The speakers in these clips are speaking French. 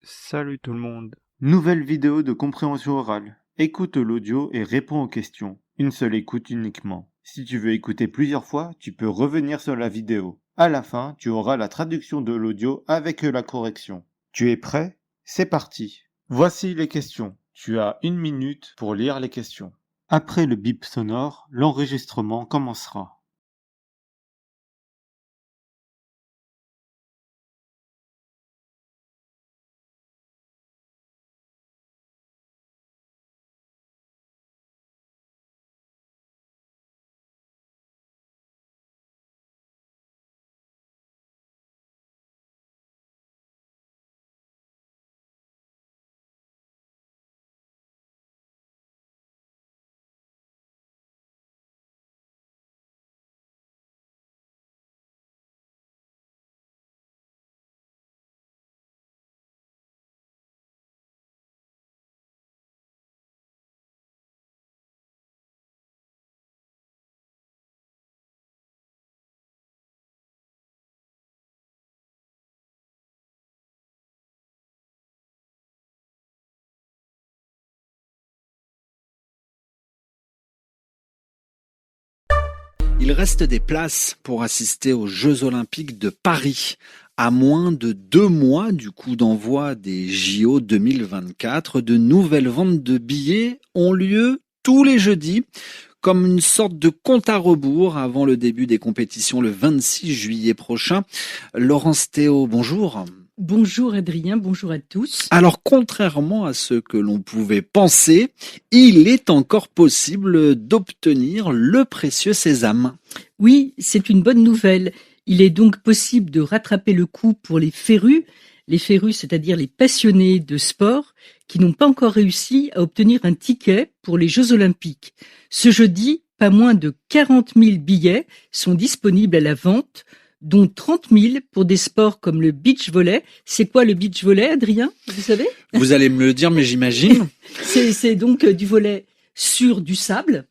Salut tout le monde. Nouvelle vidéo de compréhension orale. Écoute l'audio et réponds aux questions. Une seule écoute uniquement. Si tu veux écouter plusieurs fois, tu peux revenir sur la vidéo. À la fin, tu auras la traduction de l'audio avec la correction. Tu es prêt? C'est parti. Voici les questions. Tu as 1 minute pour lire les questions. Après le bip sonore, l'enregistrement commencera. Il reste des places pour assister aux Jeux Olympiques de Paris. À moins de 2 mois du coup d'envoi des JO 2024, de nouvelles ventes de billets ont lieu tous les jeudis, comme une sorte de compte à rebours avant le début des compétitions le 26 juillet prochain. Laurence Théo, bonjour. Bonjour Adrien, bonjour à tous. Alors, contrairement à ce que l'on pouvait penser, il est encore possible d'obtenir le précieux sésame. Oui, c'est une bonne nouvelle. Il est donc possible de rattraper le coup pour les férus, c'est-à-dire les passionnés de sport, qui n'ont pas encore réussi à obtenir un ticket pour les Jeux Olympiques. Ce jeudi, pas moins de 40 000 billets sont disponibles à la vente, dont 30 000 pour des sports comme le beach volley. C'est quoi le beach volley, Adrien? Vous savez? Vous allez me le dire, mais j'imagine. C'est donc du volley sur du sable.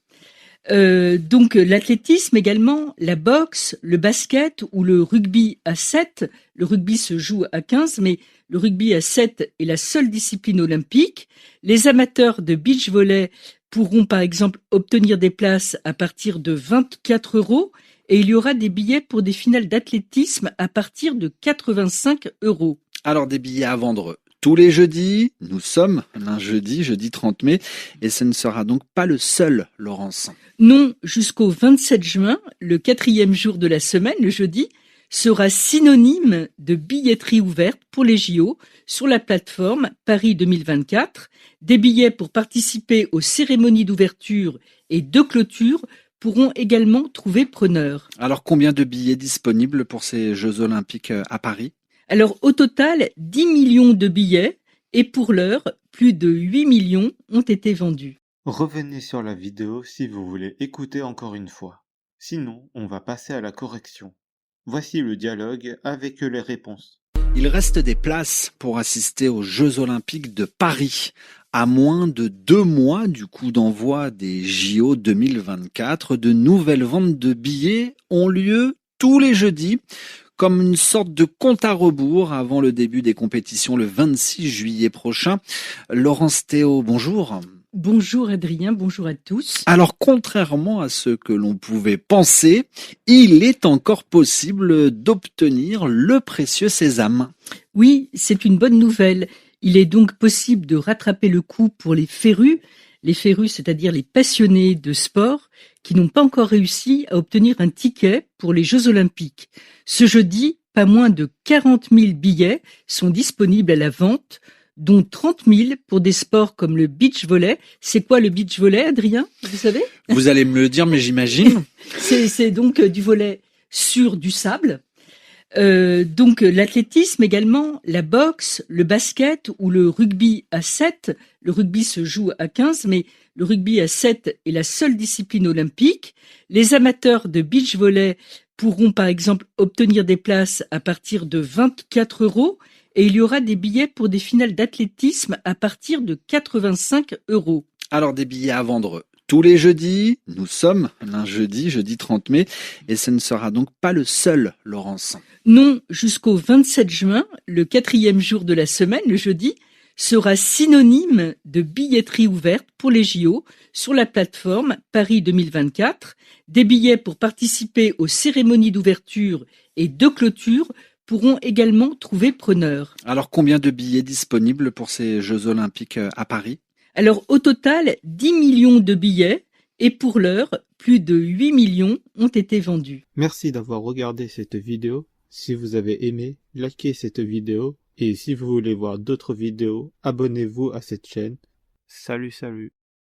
Donc l'athlétisme également, la boxe, le basket ou le rugby à 7. Le rugby se joue à 15, mais le rugby à 7 est la seule discipline olympique. Les amateurs de beach volley pourront par exemple obtenir des places à partir de 24 € et il y aura des billets pour des finales d'athlétisme à partir de 85 €. Alors, des billets à vendre tous les jeudis. Nous sommes un jeudi 30 mai, et ce ne sera donc pas le seul, Laurence. Non, jusqu'au 27 juin, le 4e jour de la semaine, le jeudi, sera synonyme de billetterie ouverte pour les JO sur la plateforme Paris 2024. Des billets pour participer aux cérémonies d'ouverture et de clôture pourront également trouver preneur. Alors, combien de billets disponibles pour ces Jeux Olympiques à Paris? Alors, au total, 10 millions de billets et pour l'heure, plus de 8 millions ont été vendus. Revenez sur la vidéo si vous voulez écouter encore une fois. Sinon, on va passer à la correction. Voici le dialogue avec les réponses. Il reste des places pour assister aux Jeux Olympiques de Paris. À moins de 2 mois du coup d'envoi des JO 2024, de nouvelles ventes de billets ont lieu tous les jeudis, comme une sorte de compte à rebours avant le début des compétitions le 26 juillet prochain. Laurence Théo, bonjour. Bonjour Adrien, bonjour à tous. Alors, contrairement à ce que l'on pouvait penser, il est encore possible d'obtenir le précieux sésame. Oui, c'est une bonne nouvelle. Il est donc possible de rattraper le coup pour les férus, c'est-à-dire les passionnés de sport, qui n'ont pas encore réussi à obtenir un ticket pour les Jeux Olympiques. Ce jeudi, pas moins de 40 000 billets sont disponibles à la vente, dont 30 000 pour des sports comme le beach volley. C'est quoi le beach volley, Adrien? Vous savez? Vous allez me le dire, mais j'imagine. C'est donc du volley sur du sable. Donc l'athlétisme également, la boxe, le basket ou le rugby à 7. Le rugby se joue à 15, mais le rugby à 7 est la seule discipline olympique. Les amateurs de beach volley pourront par exemple obtenir des places à partir de 24 € et il y aura des billets pour des finales d'athlétisme à partir de 85 €. Alors, des billets à vendre tous les jeudis. Nous sommes un jeudi 30 mai, et ce ne sera donc pas le seul, Laurence. Non, jusqu'au 27 juin, le 4e jour de la semaine, le jeudi, sera synonyme de billetterie ouverte pour les JO sur la plateforme Paris 2024. Des billets pour participer aux cérémonies d'ouverture et de clôture pourront également trouver preneur. Alors, combien de billets disponibles pour ces Jeux Olympiques à Paris? Alors, au total, 10 millions de billets et pour l'heure, plus de 8 millions ont été vendus. Merci d'avoir regardé cette vidéo. Si vous avez aimé, likez cette vidéo et si vous voulez voir d'autres vidéos, abonnez-vous à cette chaîne. Salut.